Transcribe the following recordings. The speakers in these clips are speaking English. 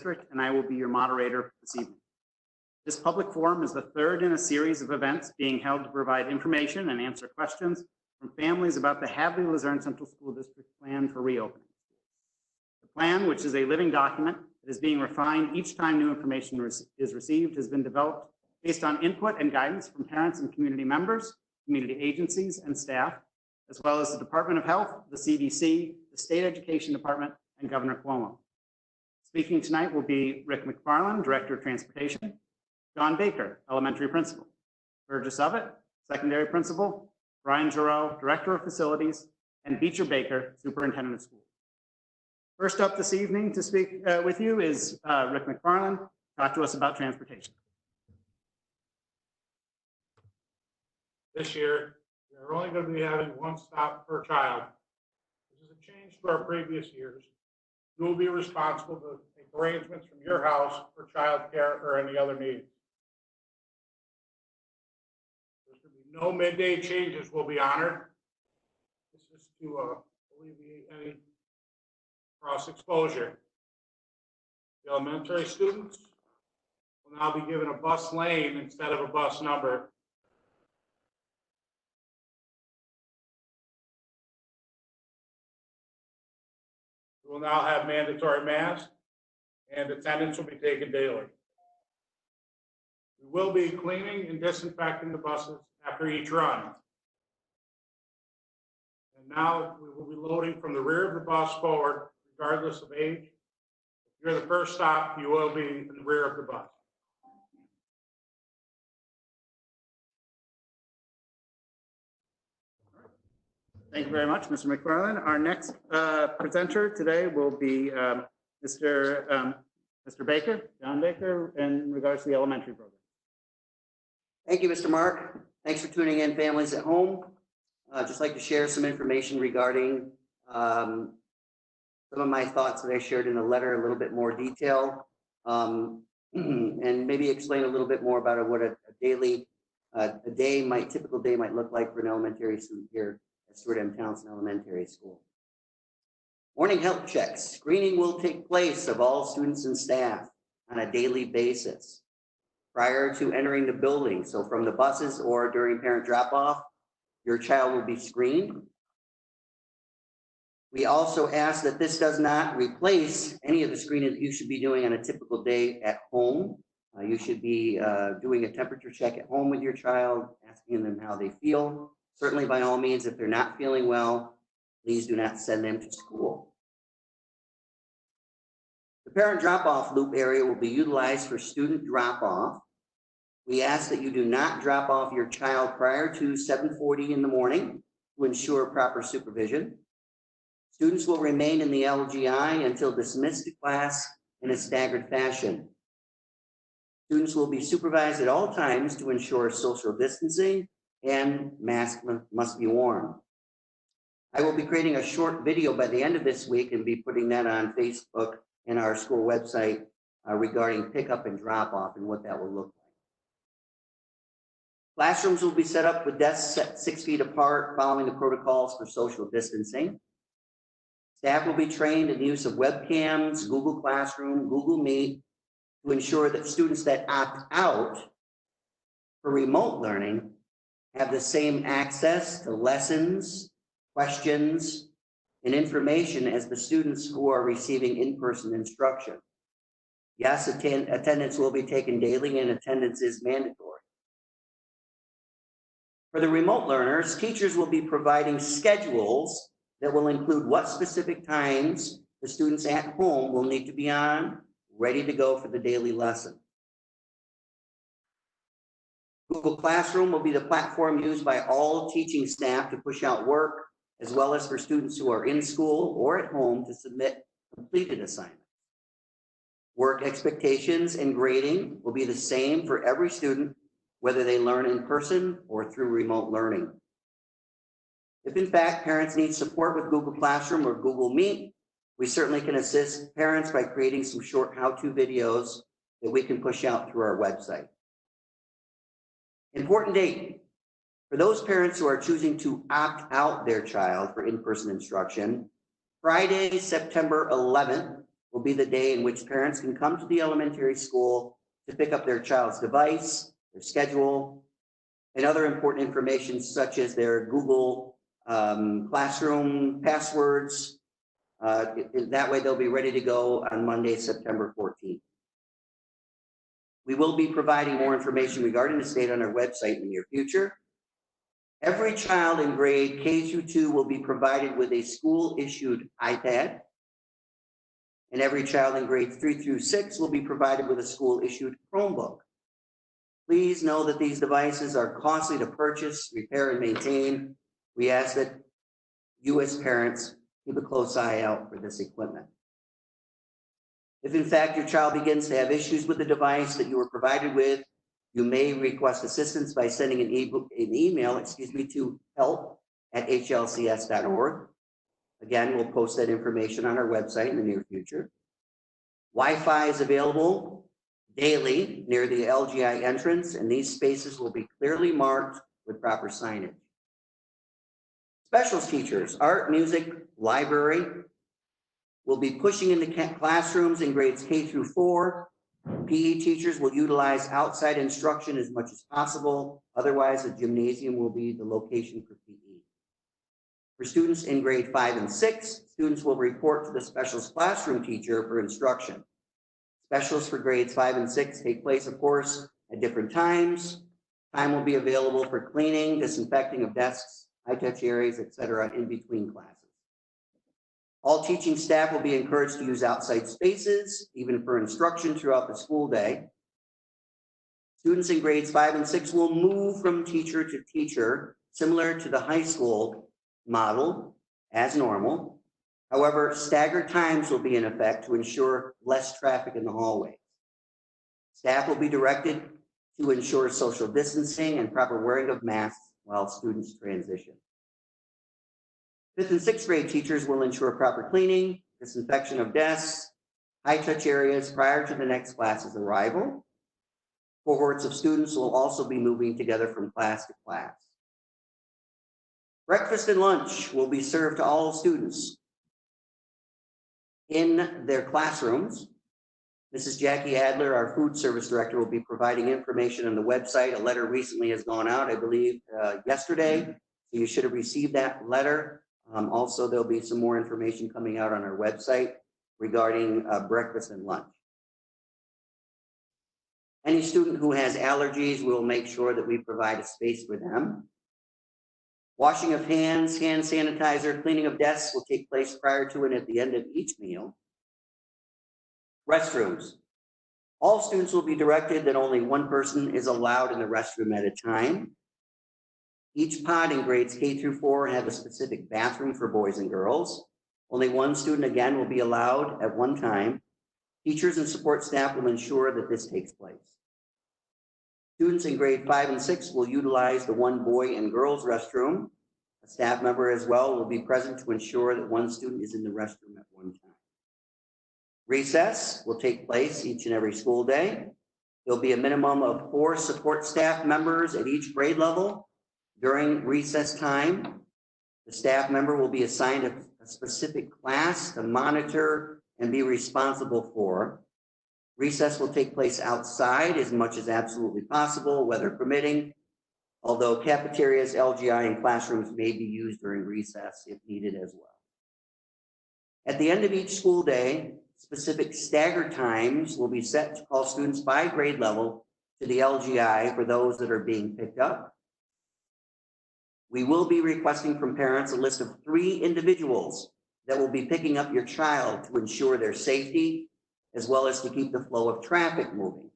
District, and I will be your moderator this evening. This public forum is the third in a series of events being held to provide information and answer questions from families about the Hadley-Luzerne Central School District plan for reopening. The plan, which is a living document that is being refined each time new information is received, has been developed based on input and guidance from parents and community members, community agencies, and staff, as well as the Department of Health, the CDC, the State Education Department, and Governor Cuomo. Speaking tonight will be Rick McFarland, Director of Transportation, John Baker, Elementary Principal, Burgess Ovett, Secondary Principal, Brian Giroux, Director of Facilities, and Beecher Baker, Superintendent of Schools. First up this evening to speak with you is Rick McFarland. Talk to us about transportation. This year, we're only going to be having one stop per child. This is a change to our previous years. You will be responsible to make arrangements from your house for child care or any other needs. There's going to be no midday changes will be honored. This is to alleviate any cross exposure. The elementary students will now be given a bus lane instead of a bus number. We will now have mandatory masks, and attendance will be taken daily. We will be cleaning and disinfecting the buses after each run. And now we will be loading from the rear of the bus forward, regardless of age. If you're the first stop, you will be in the rear of the bus. Thank you very much, Mr. McFarland. Our next presenter today will be Mr. Baker, John Baker, in regards to the elementary program. Thank you, Mr. Mark. Thanks for tuning in, families at home. I'd just like to share some information regarding some of my thoughts that I shared in the letter, a little bit more detail, and maybe explain a little bit more about what a typical day might look like for an elementary student here at Stewart M. Townsend Elementary School. Morning health checks. Screening will take place of all students and staff on a daily basis prior to entering the building. So from the buses or during parent drop-off, your child will be screened. We also ask that this does not replace any of the screening that you should be doing on a typical day at home. You should be doing a temperature check at home with your child, asking them how they feel. Certainly, by all means, if they're not feeling well, please do not send them to school. The parent drop-off loop area will be utilized for student drop-off. We ask that you do not drop off your child prior to 7:40 in the morning to ensure proper supervision. Students will remain in the LGI until dismissed to class in a staggered fashion. Students will be supervised at all times to ensure social distancing, and masks must be worn. I will be creating a short video by the end of this week and be putting that on Facebook and our school website regarding pickup and drop off and what that will look like. Classrooms will be set up with desks set 6 feet apart, following the protocols for social distancing. Staff will be trained in the use of webcams, Google Classroom, Google Meet, to ensure that students that opt out for remote learning have the same access to lessons, questions, and information as the students who are receiving in-person instruction. Yes, attendance will be taken daily, and attendance is mandatory. For the remote learners, teachers will be providing schedules that will include what specific times the students at home will need to be on, ready to go for the daily lesson. Google Classroom will be the platform used by all teaching staff to push out work, as well as for students who are in school or at home to submit completed assignments. Work expectations and grading will be the same for every student, whether they learn in person or through remote learning. If in fact parents need support with Google Classroom or Google Meet, we certainly can assist parents by creating some short how-to videos that we can push out through our website. Important date. For those parents who are choosing to opt out their child for in-person instruction, Friday, September 11th will be the day in which parents can come to the elementary school to pick up their child's device, their schedule, and other important information such as their Google Classroom passwords. That way they'll be ready to go on Monday, September 14th. We will be providing more information regarding this date on our website in the near future. Every child in grade K through 2 will be provided with a school-issued iPad, and every child in grades 3 through 6 will be provided with a school-issued Chromebook. Please know that these devices are costly to purchase, repair, and maintain. We ask that you as parents keep a close eye out for this equipment. If in fact your child begins to have issues with the device that you were provided with, you may request assistance by sending an email to help@hlcs.org. Again, we'll post that information on our website in the near future. Wi-Fi is available daily near the LGI entrance, and these spaces will be clearly marked with proper signage. Specials teachers, art, music, library, will be pushing into classrooms in grades K through 4. PE teachers will utilize outside instruction as much as possible. Otherwise, the gymnasium will be the location for PE. For students in grade 5 and 6, students will report to the specials classroom teacher for instruction. Specials for grades 5 and 6 take place, of course, at different times. Time will be available for cleaning, disinfecting of desks, high-touch areas, etc., in between classes. All teaching staff will be encouraged to use outside spaces, even for instruction throughout the school day. Students in grades 5 and 6 will move from teacher to teacher, similar to the high school model, as normal. However, staggered times will be in effect to ensure less traffic in the hallways. Staff will be directed to ensure social distancing and proper wearing of masks while students transition. 5th and 6th grade teachers will ensure proper cleaning, disinfection of desks, high-touch areas prior to the next class's arrival. Cohorts of students will also be moving together from class to class. Breakfast and lunch will be served to all students in their classrooms. Mrs. Jackie Adler, our food service director, will be providing information on the website. A letter recently has gone out, I believe, yesterday. So you should have received that letter. Also, there'll be some more information coming out on our website regarding breakfast and lunch. Any student who has allergies, we'll make sure that we provide a space for them. Washing of hands, hand sanitizer, cleaning of desks will take place prior to and at the end of each meal. Restrooms. All students will be directed that only one person is allowed in the restroom at a time. Each pod in grades K through 4 have a specific bathroom for boys and girls. Only one student again will be allowed at one time. Teachers and support staff will ensure that this takes place. Students in grade 5 and 6 will utilize the one boy and girls restroom. A staff member as well will be present to ensure that one student is in the restroom at one time. Recess will take place each and every school day. There'll be a minimum of 4 support staff members at each grade level. During recess time, the staff member will be assigned a specific class to monitor and be responsible for. Recess will take place outside as much as absolutely possible, weather permitting, although cafeterias, LGI, and classrooms may be used during recess if needed as well. At the end of each school day, specific staggered times will be set to call students by grade level to the LGI for those that are being picked up. We will be requesting from parents a list of 3 individuals that will be picking up your child to ensure their safety, as well as to keep the flow of traffic moving.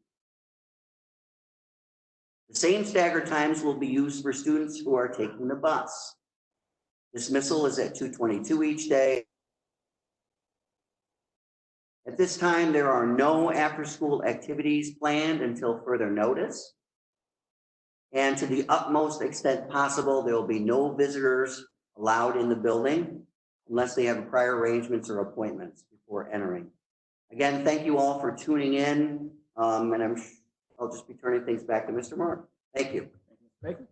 The same staggered times will be used for students who are taking the bus. Dismissal is at 2:22 each day. At this time, there are no after-school activities planned until further notice. And to the utmost extent possible, there will be no visitors allowed in the building unless they have prior arrangements or appointments before entering. Again, thank you all for tuning in, and I'll just be turning things back to Mr. Moore. Thank you. Thank you, Mr. Baker.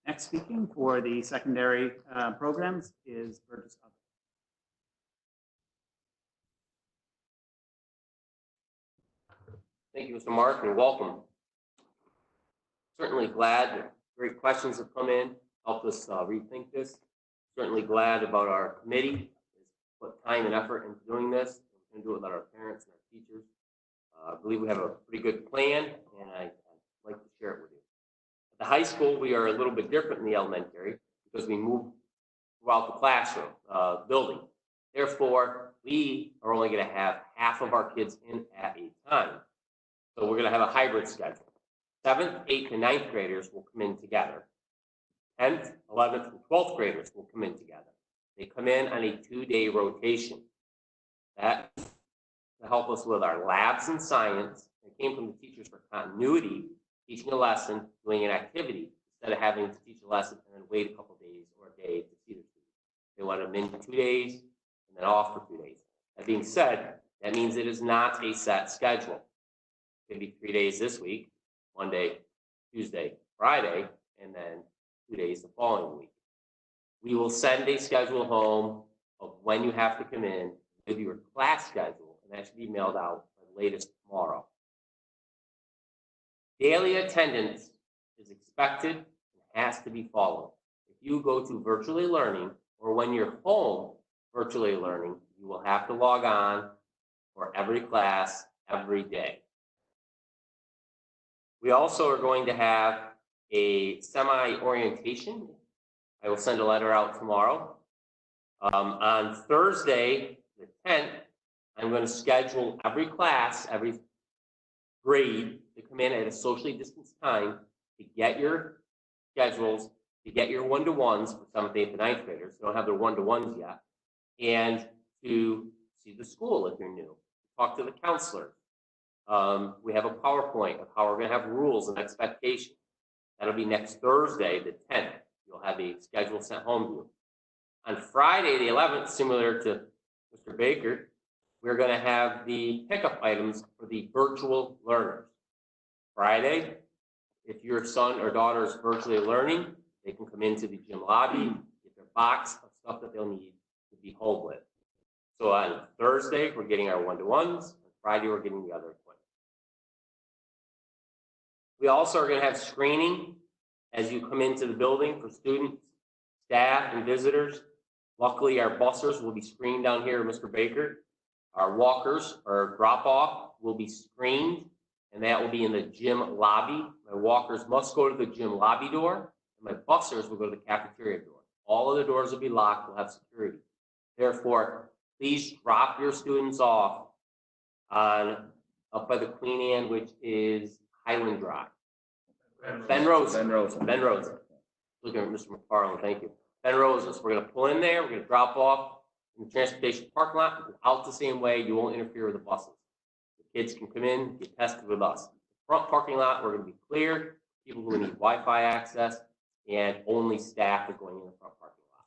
Next speaking for the secondary programs is Burgess. Thank you, Mr. Mark, and welcome. Certainly glad that great questions have come in, helped us rethink this. Certainly glad about our committee has put time and effort into doing this. We're going to do it with our parents and our teachers. I believe we have a pretty good plan, and I'd like to share it with you. At the high school, we are a little bit different than the elementary because we move throughout the classroom building. Therefore, we are only going to have half of our kids in at a time. So we're going to have a hybrid schedule. 7th, 8th, and 9th graders will come in together. 10th, 11th, and 12th graders will come in together. They come in on a 2-day rotation. That to help us with our labs and science. It came from the teachers for continuity, teaching a lesson, doing an activity, instead of having to teach a lesson and then wait a couple days or a day to see the students. They want them in 2 days and then off for 2 days. That being said, that means it is not a set schedule. It could be 3 days this week, Monday, Tuesday, Friday, and then 2 days the following week. We will send a schedule home of when you have to come in with your class schedule, and that should be mailed out by the latest tomorrow. Daily attendance is expected and has to be followed. If you go to virtually learning, or when you're home virtually learning, you will have to log on for every class every day. We also are going to have a semi-orientation. I will send a letter out tomorrow. On Thursday, the 10th, I'm going to schedule every class, every grade to come in at a socially distanced time to get your schedules, to get your one-to-ones for 7th, 8th, and 9th graders. They don't have their one-to-ones yet. And to see the school if you're new, talk to the counselor. We have a PowerPoint of how we're going to have rules and expectations. That'll be next Thursday, the 10th. You'll have a schedule sent home to you. On Friday, the 11th, similar to Mr. Baker, we're going to have the pickup items for the virtual learners. Friday, if your son or daughter is virtually learning, they can come into the gym lobby, get their box of stuff that they'll need to be home with. So on Thursday, we're getting our one-to-ones. On Friday, we're getting the other equipment. We also are going to have screening as you come into the building for students, staff, and visitors. Luckily, our bussers will be screened down here, Mr. Baker. Our walkers or drop-off will be screened, and that will be in the gym lobby. My walkers must go to the gym lobby door, and my bussers will go to the cafeteria door. All of the doors will be locked. We'll have security. Therefore, please drop your students off up by the Queen Anne, which is Highland Drive. Ben Rosa. Looking at Mr. McFarland, thank you. Ben Rosa. So we're going to pull in there. We're going to drop off in the transportation parking lot. Go out the same way. You won't interfere with the buses. The kids can come in, get tested with us. The front parking lot, we're going to be clear. People who need Wi-Fi access, and only staff are going in the front parking lot.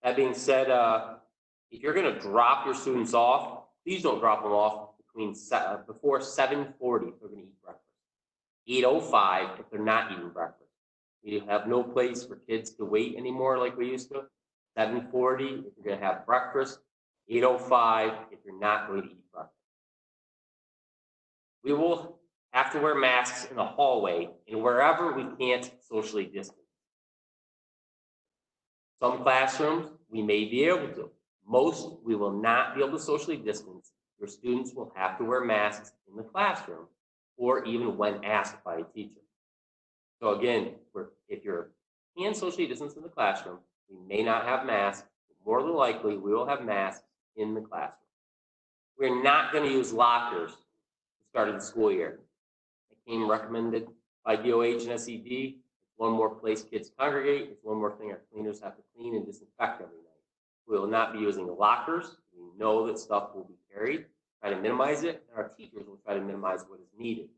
That being said, if you're going to drop your students off, please don't drop them off before 7:40 if they're going to eat breakfast. 8:05 if they're not eating breakfast. We have no place for kids to wait anymore like we used to. 7:40 if you're going to have breakfast. 8:05 if you're not going to eat breakfast. We will have to wear masks in the hallway and wherever we can't socially distance. Some classrooms we may be able to. Most we will not be able to socially distance. Your students will have to wear masks in the classroom or even when asked by a teacher. So again, if you're can socially distance in the classroom, we may not have masks. More than likely, we will have masks in the classroom. We're not going to use lockers to start of the school year. It came recommended by DOH and SED. It's one more place kids congregate. It's one more thing our cleaners have to clean and disinfect every night. We will not be using lockers. We know that stuff will be carried. Try to minimize it, and our teachers will try to minimize what is needed.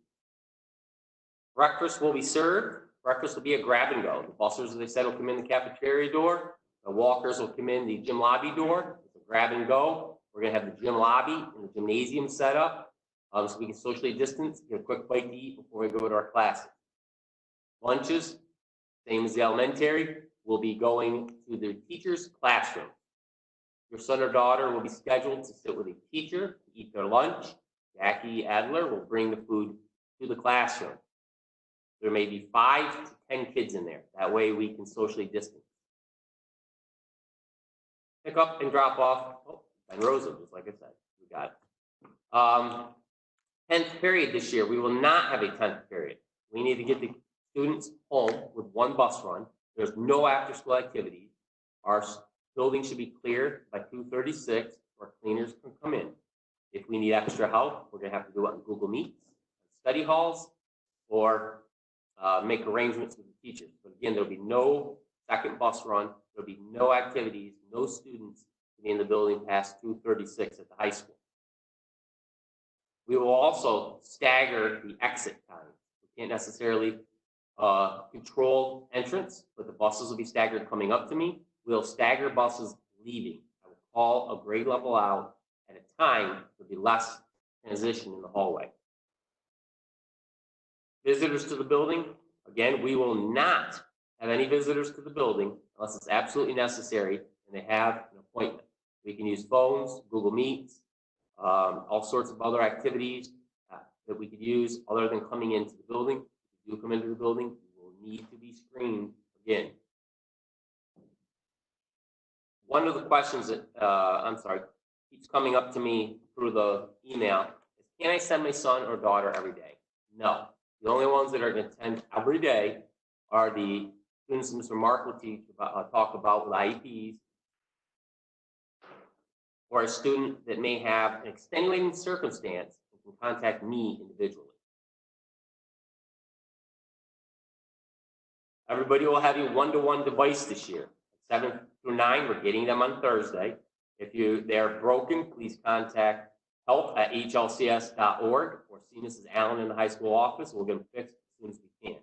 Breakfast will be served. Breakfast will be a grab and go. The bussers, as I said, will come in the cafeteria door. The walkers will come in the gym lobby door. It's a grab and go. We're going to have the gym lobby and the gymnasium set up so we can socially distance, get a quick bite to eat before we go to our classes. Lunches, same as the elementary, will be going to the teacher's classroom. Your son or daughter will be scheduled to sit with a teacher to eat their lunch. Jackie Adler will bring the food to the classroom. There may be 5 to 10 kids in there. That way we can socially distance. Pick up and drop off. Oh, Ben Rosa, just like I said, we got it. 10th period this year, we will not have a 10th period. We need to get the students home with 1 bus run. There's no after-school activities. Our building should be cleared by 2:36, where cleaners can come in. If we need extra help, we're gonna have to do it on Google Meets, study halls, or make arrangements with the teachers. But again, there'll be no second bus run. There'll be no activities, no students in the building past 2:36 at the high school. We will also stagger the exit times. We can't necessarily control entrance, but the buses will be staggered coming up to me. We'll stagger buses leaving. I will call a grade level out at a time. There'll be less transition in the hallway. Visitors to the building, again, we will not have any visitors to the building unless it's absolutely necessary and they have an appointment. We can use phones, Google Meets, all sorts of other activities that we could use other than coming into the building. If you come into the building, you will need to be screened again. One of the questions that, keeps coming up to me through the email is, can I send my son or daughter every day? No. The only ones that are going to attend every day are the students Mr. Mark will talk about with IEPs, or a student that may have an extenuating circumstance and can contact me individually. Everybody will have a one-to-one device this year. 7th through 9, we're getting them on Thursday. If they're broken, please contact help@HLCS.org or see Mrs. Allen in the high school office. We'll get them fixed as soon as we can.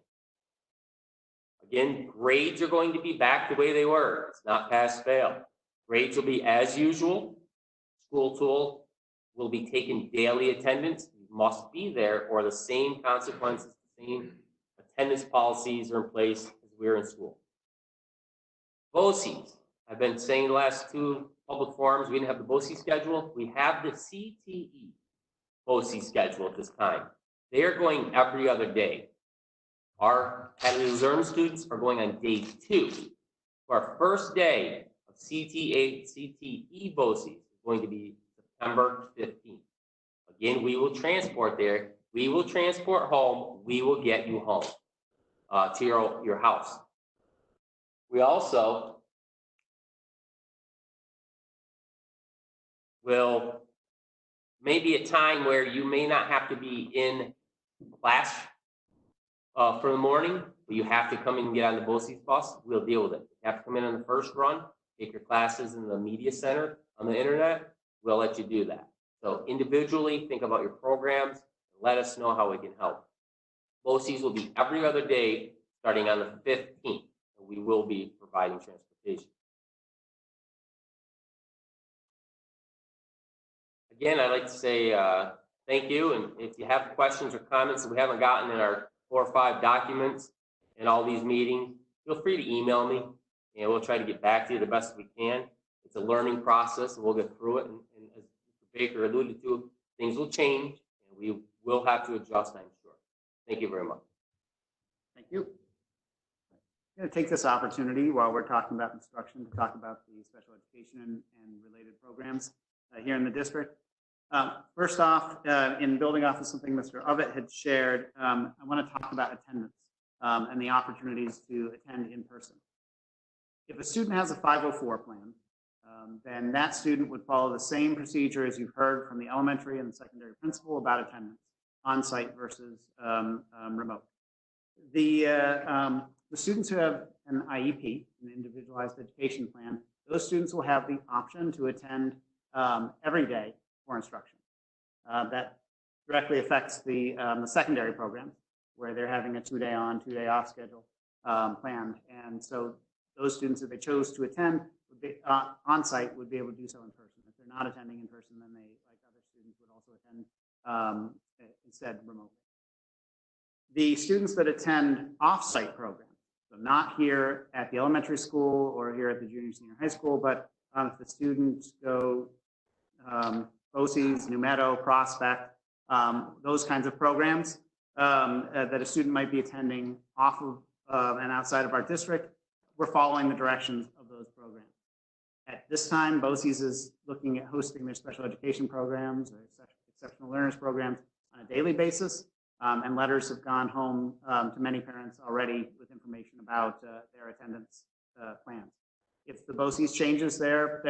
Again, grades are going to be back the way they were. It's not pass-fail. Grades will be as usual. School tool will be taking daily attendance. You must be there, or the same consequences, the same attendance policies are in place as we're in school. BOCES. I've been saying the last 2 public forums, we didn't have the BOCE schedule. We have the CTE BOCE schedule at this time. They are going every other day. Our Hadley-Luzerne students are going on day 2. So our first day of CTE BOCES is going to be September 15th. Again, we will transport there. We will transport home. We will get you home to your house. We also will maybe a time where you may not have to be in class for the morning, but you have to come in and get on the BOCES bus. We'll deal with it. You have to come in on the first run, take your classes in the media center on the internet. We'll let you do that. So individually, think about your programs. And let us know how we can help. BOCES will be every other day starting on the 15th. And we will be providing transportation. Again, I'd like to say thank you. And if you have questions or comments that we haven't gotten in our 4 or 5 documents in all these meetings, feel free to email me, and we'll try to get back to you the best we can. It's a learning process, and we'll get through it. And as Mr. Baker alluded to, things will change, and we will have to adjust, I'm sure. Thank you very much. Thank you. I'm going to take this opportunity while we're talking about instruction to talk about the special education and related programs here in the district. First off, in building off of something Mr. Ovett had shared, I want to talk about attendance and the opportunities to attend in person. If a student has a 504 plan, then that student would follow the same procedure as you've heard from the elementary and the secondary principal about attendance, on-site versus remote. The students who have an IEP, an individualized education plan, those students will have the option to attend every day for instruction. That directly affects the secondary programs, where they're having a 2-day on, 2-day off schedule planned. And so those students, if they chose to attend on-site, would be able to do so in person. If they're not attending in person, then they, like other students, would also attend instead remotely. The students that attend off-site programs, so not here at the elementary school or here at the junior senior high school, but if the students go BOCES, New Meadow, Prospect, those kinds of programs that a student might be attending off of and outside of our district, we're following the directions of those programs. At this time, BOCES is looking at hosting their special education programs or exceptional learners programs on a daily basis, and letters have gone home to many parents already with information about their attendance plans. If the BOCES changes their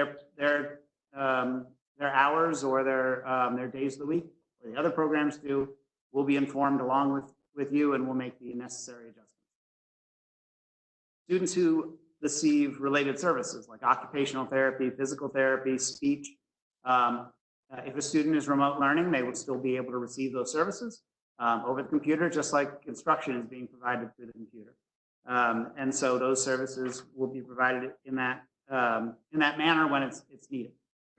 hours or their days of the week, or the other programs do, we'll be informed along with you, and we'll make the necessary adjustments. Students who receive related services like occupational therapy, physical therapy, speech, if a student is remote learning, they will still be able to receive those services over the computer, just like instruction is being provided through the computer. And so those services will be provided in that manner when it's needed.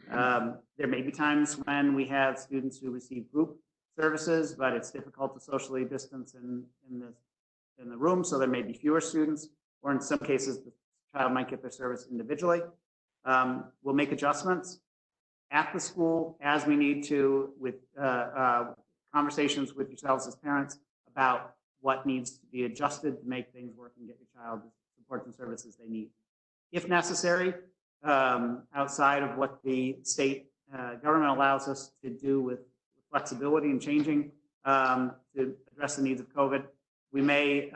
There may be times when we have students who receive group services, but it's difficult to socially distance in the room, so there may be fewer students, or in some cases, the child might get their service individually. We'll make adjustments at the school as we need to with conversations with yourselves as parents about what needs to be adjusted to make things work and get your child the support and services they need. If necessary, outside of what the state government allows us to do with flexibility and changing to address the needs of COVID, we may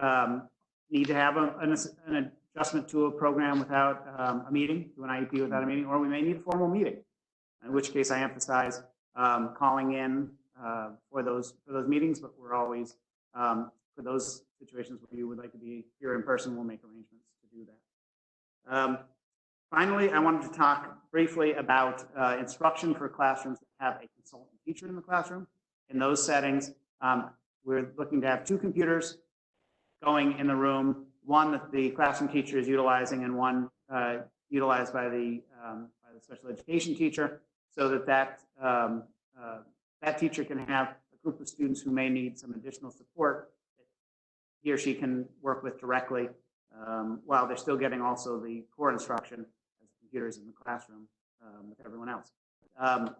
need to have an adjustment to a program without a meeting, to an IEP without a meeting, or we may need a formal meeting, in which case I emphasize calling in for those meetings, but we're always, for those situations where you would like to be here in person, we'll make arrangements to do that. Finally, I wanted to talk briefly about instruction for classrooms that have a consultant teacher in the classroom. In those settings, we're looking to have 2 computers going in the room, one that the classroom teacher is utilizing and one utilized by the special education teacher, so that that teacher can have a group of students who may need some additional support that he or she can work with directly while they're still getting also the core instruction as computers in the classroom with everyone else.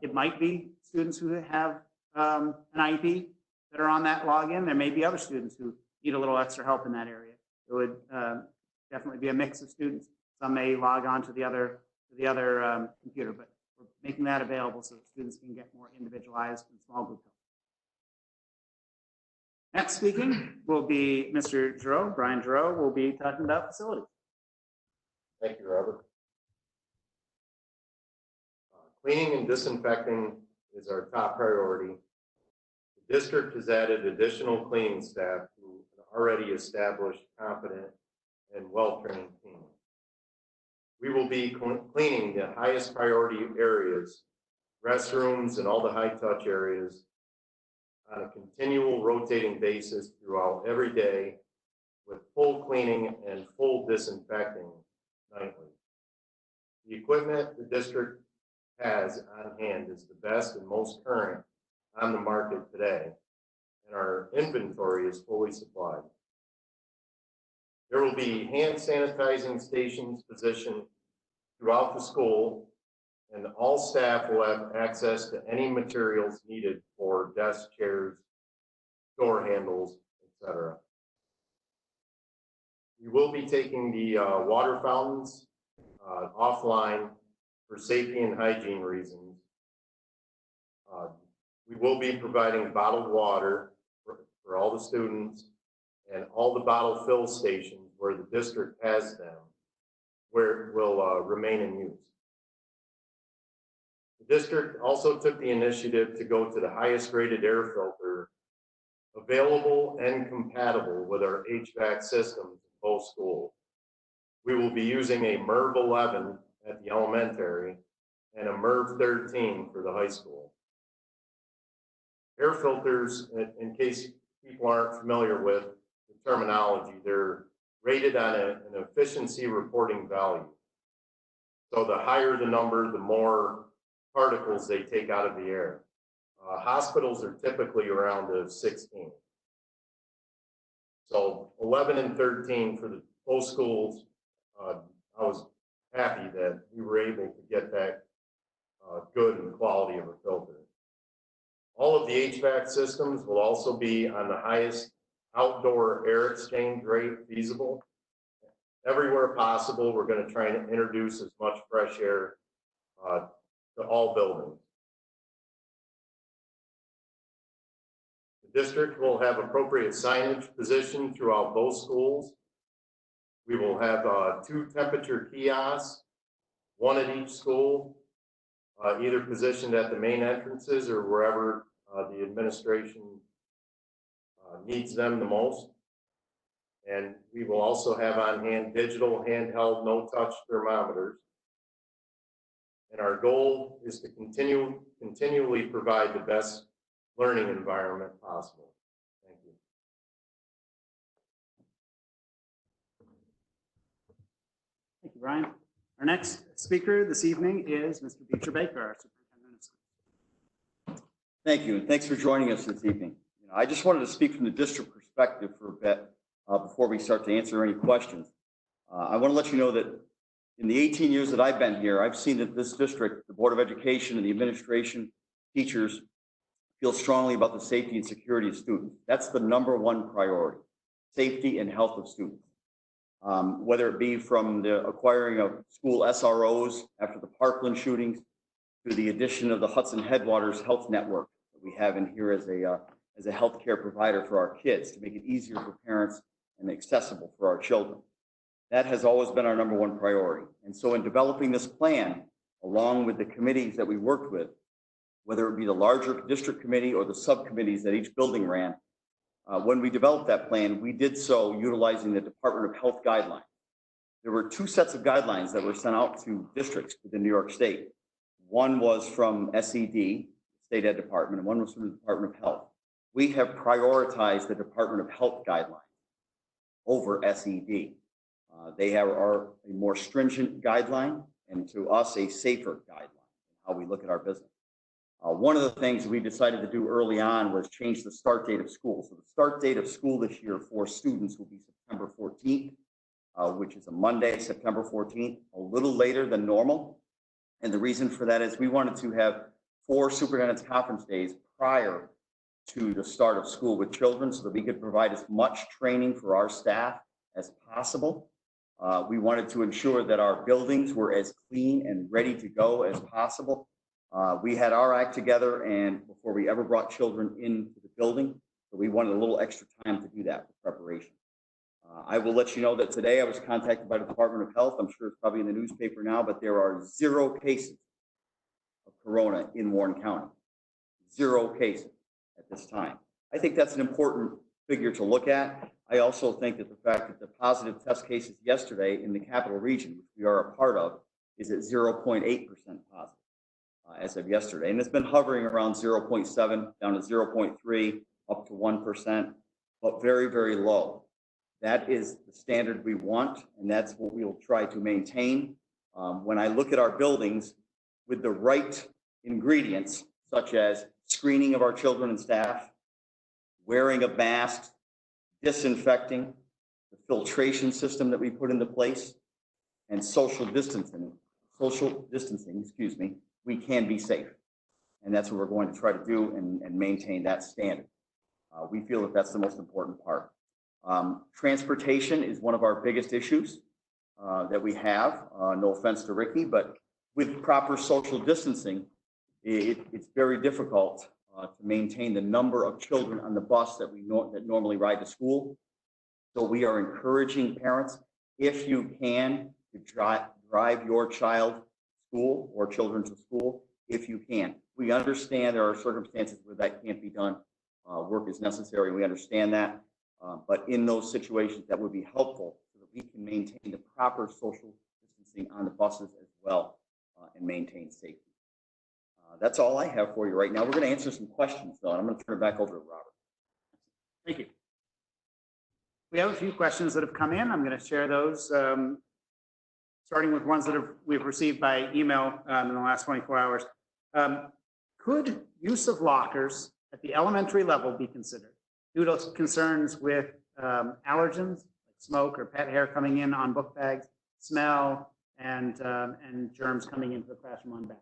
It might be students who have an IEP that are on that login. There may be other students who need a little extra help in that area. It would definitely be a mix of students. Some may log on to the other computer, but we're making that available so that students can get more individualized and small group help. Next speaking will be Mr. Giroux. Brian Giroux will be talking about facilities. Thank you, Robert. Cleaning and disinfecting is our top priority. The district has added additional cleaning staff to an already established, competent, and well-trained team. We will be cleaning the highest priority areas, restrooms, and all the high-touch areas on a continual rotating basis throughout every day with full cleaning and full disinfecting nightly. The equipment the district has on hand is the best and most current on the market today, and our inventory is fully supplied. There will be hand sanitizing stations positioned throughout the school, and all staff will have access to any materials needed for desk chairs, door handles, etc. We will be taking the water fountains offline for safety and hygiene reasons. We will be providing bottled water for all the students, and all the bottle fill stations where the district has them, where it will remain in use. The district also took the initiative to go to the highest rated air filter available and compatible with our HVAC systems in both schools. We will be using a MERV 11 at the elementary and a MERV 13 for the high school. Air filters, in case people aren't familiar with the terminology, they're rated on an efficiency reporting value. So the higher the number, the more particles they take out of the air. Hospitals are typically around a 16. So 11 and 13 for the both schools. I was happy that we were able to get that good and quality of a filter. All of the HVAC systems will also be on the highest outdoor air exchange rate feasible. Everywhere possible, we're going to try and introduce as much fresh air to all buildings. The district will have appropriate signage positioned throughout both schools. We will have 2 temperature kiosks, 1 at each school, either positioned at the main entrances or wherever the administration needs them the most. And we will also have on hand digital, handheld, no-touch thermometers. And our goal is to continually provide the best learning environment possible. Thank you. Thank you, Brian. Our next speaker this evening is Mr. Beecher Baker, our superintendent of schools. Thank you, and thanks for joining us this evening. I just wanted to speak from the district perspective for a bit before we start to answer any questions. I want to let you know that in the 18 years that I've been here, I've seen that this district, the Board of Education and the administration, teachers, feel strongly about the safety and security of students. That's the #1 priority, safety and health of students. Whether it be from the acquiring of school SROs after the Parkland shootings to the addition of the Hudson Headwaters Health Network that we have in here as a healthcare provider for our kids to make it easier for parents and accessible for our children. That has always been our #1 priority. And so in developing this plan, along with the committees that we worked with, whether it be the larger district committee or the subcommittees that each building ran, when we developed that plan, we did so utilizing the Department of Health guidelines. There were 2 sets of guidelines that were sent out to districts within New York State. One was from SED, State Ed Department, and one was from the Department of Health. We have prioritized the Department of Health guidelines over SED. They are a more stringent guideline, and to us, a safer guideline in how we look at our business. One of the things we decided to do early on was change the start date of school. So the start date of school this year for students will be September 14th, which is a Monday, September 14th, a little later than normal. And the reason for that is we wanted to have 4 superintendent's conference days prior to the start of school with children so that we could provide as much training for our staff as possible. We wanted to ensure that our buildings were as clean and ready to go as possible. We had our act together and before we ever brought children into the building, so we wanted a little extra time to do that for preparation. I will let you know that today I was contacted by the Department of Health. I'm sure it's probably in the newspaper now, but there are 0 cases of corona in Warren County. 0 cases at this time. I think that's an important figure to look at. I also think that the fact that the positive test cases yesterday in the capital region, which we are a part of, is at 0.8% positive. As of yesterday, and it's been hovering around 0.7 down to 0.3 up to 1%, but very, very low. That is the standard we want, and that's what we will try to maintain. When I look at our buildings with the right ingredients, such as screening of our children and staff, wearing of masks, disinfecting, the filtration system that we put into place, and social distancing, we can be safe. And that's what we're going to try to do and maintain that standard. We feel that that's the most important part. Transportation is one of our biggest issues that we have. No offense to Ricky, but with proper social distancing, it's very difficult to maintain the number of children on the bus that that normally ride to school. So we are encouraging parents, if you can, to drive your child to school or children to school, if you can. We understand there are circumstances where that can't be done. Work is necessary, and we understand that. But in those situations, that would be helpful so that we can maintain the proper social distancing on the buses as well and maintain safety. That's all I have for you right now. We're going to answer some questions, though, and I'm going to turn it back over to Robert. Thank you. We have a few questions that have come in. I'm going to share those, starting with ones that we've received by email in the last 24 hours. Could use of lockers at the elementary level be considered due to concerns with allergens, like smoke or pet hair coming in on book bags, smell, and germs coming into the classroom on back.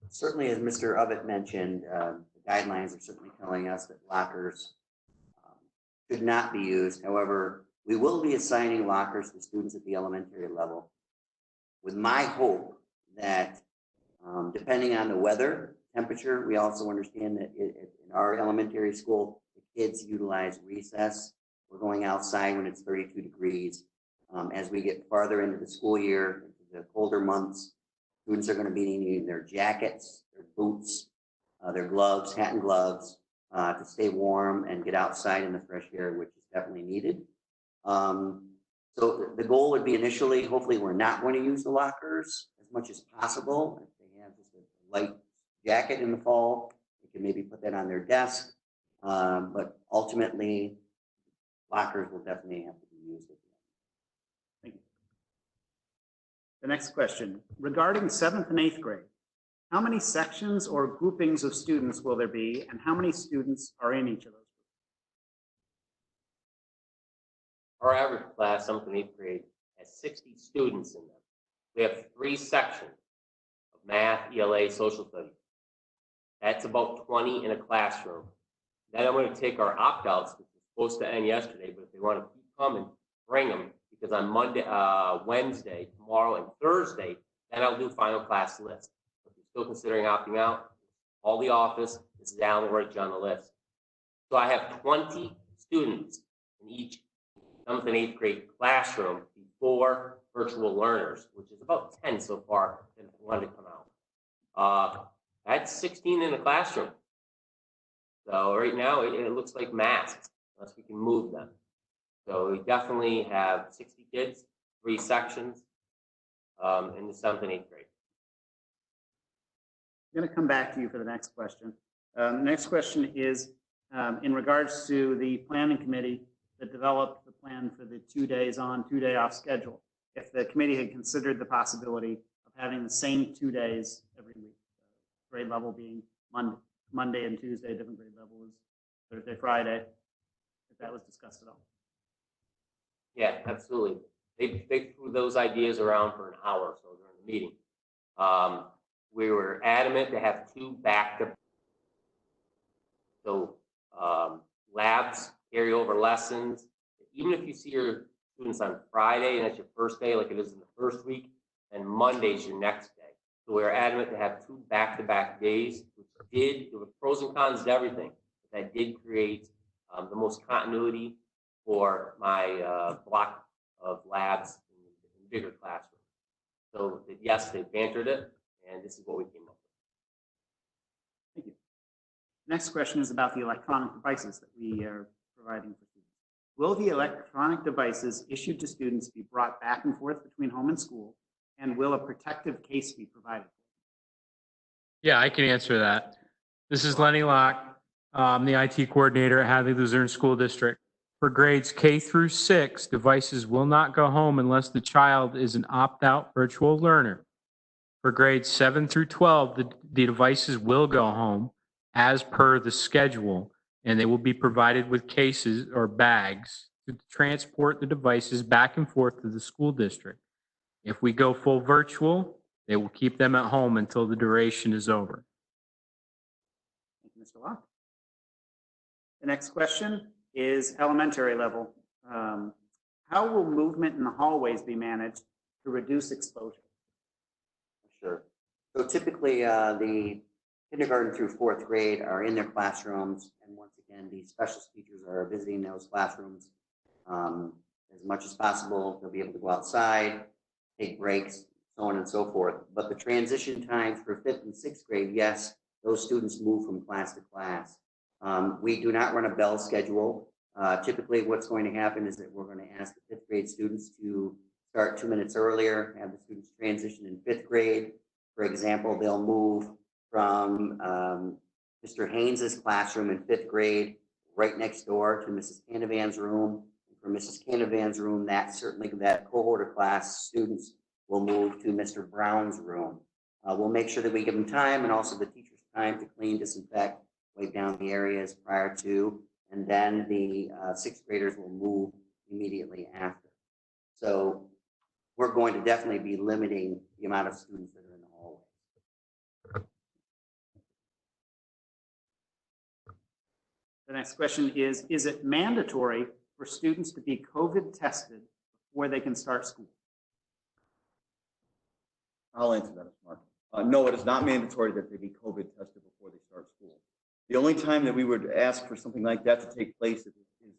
Certainly, as Mr. Ovett mentioned, the guidelines are certainly telling us that lockers should not be used. However, we will be assigning lockers to students at the elementary level with my hope that depending on the weather, temperature, we also understand that in our elementary school, the kids utilize recess. We're going outside when it's 32 degrees. As we get farther into the school year, into the colder months, students are going to be needing their jackets, their boots, their gloves, hat and gloves, to stay warm and get outside in the fresh air, which is definitely needed. So the goal would be initially, hopefully we're not going to use the lockers as much as possible. If they have just a light jacket in the fall, they can maybe put that on their desk. But ultimately, lockers will definitely have to be used. Thank you. The next question, regarding 7th and 8th grade, how many sections or groupings of students will there be, and how many students are in each of those groups? Our average class, 7th and 8th grade, has 60 students in them. We have 3 sections of math, ELA, social studies. That's about 20 in a classroom. Then I'm going to take our opt-outs, which was supposed to end yesterday, but if they want to keep coming, bring them, because on Monday, Wednesday, tomorrow, and Thursday, then I'll do final class list. If you're still considering opting out, call the office. This is Alan Rich on the list. So I have 20 students in each 7th and 8th grade classroom before virtual learners, which is about 10 so far that wanted to come out. That's 16 in the classroom. So right now it looks like masks, unless we can move them. So we definitely have 60 kids, 3 sections in the 7th and 8th grade. I'm going to come back to you for the next question. The next question is in regards to the planning committee that developed the plan for the 2 days on, 2 day off schedule. If the committee had considered the possibility of having the same 2 days every week, grade level being Monday and Tuesday, different grade level is Thursday, Friday, if that was discussed at all. Yeah, absolutely. They threw those ideas around for an hour or so during the meeting. We were adamant to have 2 back-to-back. So labs, carryover lessons. Even if you see your students on Friday and that's your first day, like it is in the first week, and Monday's your next day. So we were adamant to have 2 back-to-back days, which there were pros and cons to everything. But that did create the most continuity for my block of labs in bigger classrooms. So yes, they bantered it, and this is what we came up with. Thank you. Next question is about the electronic devices that we are providing for students. Will the electronic devices issued to students be brought back and forth between home and school, and will a protective case be provided? Yeah, I can answer that. This is Lenny Locke, the IT coordinator at Hadley-Luzerne School District. For grades K through 6, devices will not go home unless the child is an opt-out virtual learner. For grades 7 through 12, the devices will go home as per the schedule, and they will be provided with cases or bags to transport the devices back and forth to the school district. If we go full virtual, they will keep them at home until the duration is over. Thank you, Mr. Locke. The next question is elementary level. How will movement in the hallways be managed to reduce exposure? Sure. So typically, the kindergarten through 4th grade are in their classrooms, and once again, the specialist teachers are visiting those classrooms as much as possible. They'll be able to go outside, take breaks, so on and so forth. But the transition times for 5th and 6th grade, yes, those students move from class to class. We do not run a bell schedule. Typically, what's going to happen is that we're going to ask the 5th grade students to start 2 minutes earlier, have the students transition in 5th grade. For example, they'll move from Mr. Haynes's classroom in 5th grade right next door to Mrs. Canavan's room. And from Mrs. Canavan's room, that cohort of class students will move to Mr. Brown's room. We'll make sure that we give them time and also the teachers time to clean, disinfect, wipe down the areas prior to, and then the 6th graders will move immediately after. So we're going to definitely be limiting the amount of students that are in the hallway. The next question is it mandatory for students to be COVID tested before they can start school? I'll answer that, Mark. No, it is not mandatory that they be COVID tested before they start school. The only time that we would ask for something like that to take place is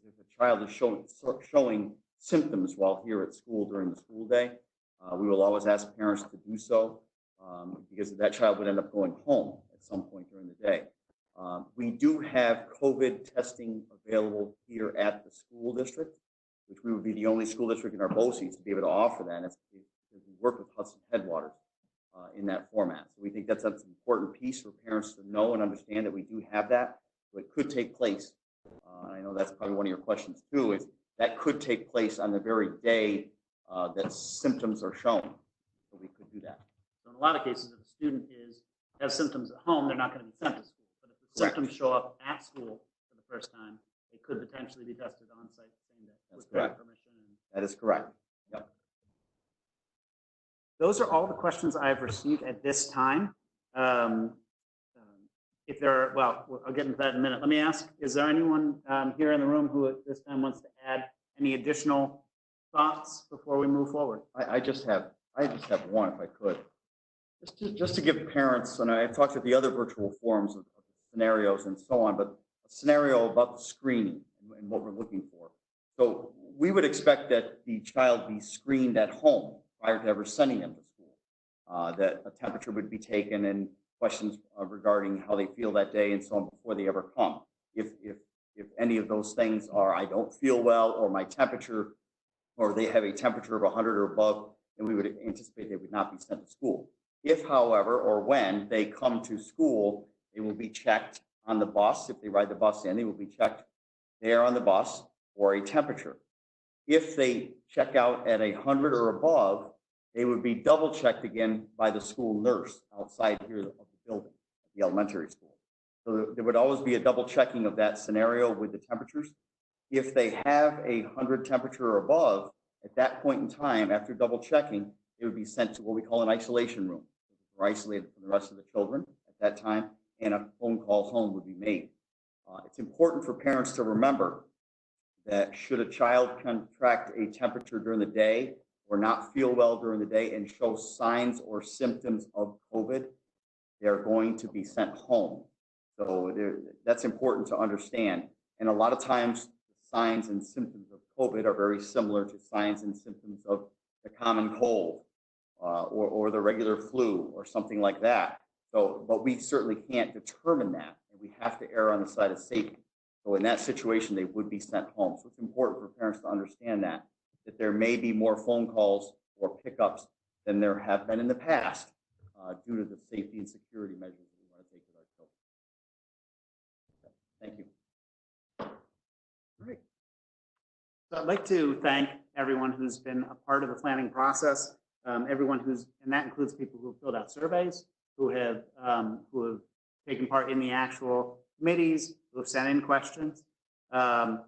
if a child is showing symptoms while here at school during the school day. We will always ask parents to do so because that child would end up going home at some point during the day. We do have COVID testing available here at the school district, which we would be the only school district in our BOCES to be able to offer that. And it's because we work with Hudson Headwaters in that format. So we think that's an important piece for parents to know and understand that we do have that. So it could take place. I know that's probably one of your questions too, is that could take place on the very day that symptoms are shown. So we could do that. So in a lot of cases, if a student has symptoms at home, they're not going to be sent to school. But if the Correct. symptoms show up at school for the first time, they could potentially be tested on site the same day. That's with parent correct. permission. That is correct. Yep. Those are all the questions I've received at this time. If there are, well, I'll get into that in a minute. Let me ask, is there anyone here in the room who at this time wants to add any additional thoughts before we move forward? I just have one, if I could. Just to give parents, and I've talked at the other virtual forums of scenarios and so on, but a scenario about the screening and what we're looking for. So we would expect that the child be screened at home prior to ever sending them to school, that a temperature would be taken and questions regarding how they feel that day and so on before they ever come. If any of those things are, I don't feel well, or my temperature, or they have a temperature of 100 or above, then we would anticipate they would not be sent to school. If, however, or when they come to school, they will be checked on the bus. If they ride the bus in, they will be checked there on the bus for a temperature. If they check out at 100 or above, they would be double checked again by the school nurse outside here of the building, the elementary school. So there would always be a double checking of that scenario with the temperatures. If they have 100 temperature or above, at that point in time, after double checking, they would be sent to what we call an isolation room. They're isolated from the rest of the children at that time, and a phone call home would be made. It's important for parents to remember that should a child contract a temperature during the day or not feel well during the day and show signs or symptoms of COVID, they're going to be sent home. So that's important to understand. And a lot of times, the signs and symptoms of COVID are very similar to signs and symptoms of the common cold or the regular flu or something like that. So, but we certainly can't determine that, and we have to err on the side of safety. So in that situation, they would be sent home. So it's important for parents to understand that there may be more phone calls or pickups than there have been in the past due to the safety and security measures that we want to take with our children. Thank you. All right. So I'd like to thank everyone who's been a part of the planning process, everyone and that includes people who have filled out surveys, who have taken part in the actual committees, who have sent in questions, and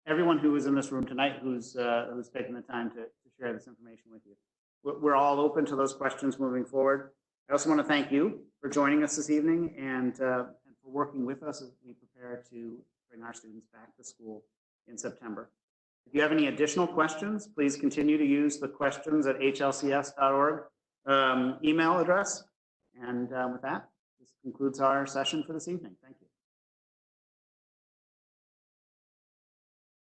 everyone who is in this room tonight who's taken the time to share this information with you. We're all open to those questions moving forward. I also want to thank you for joining us this evening and for working with us as we prepare to bring our students back to school in September. If you have any additional questions, please continue to use the questions@hlcs.org email address. And with that, this concludes our session for this evening. Thank you.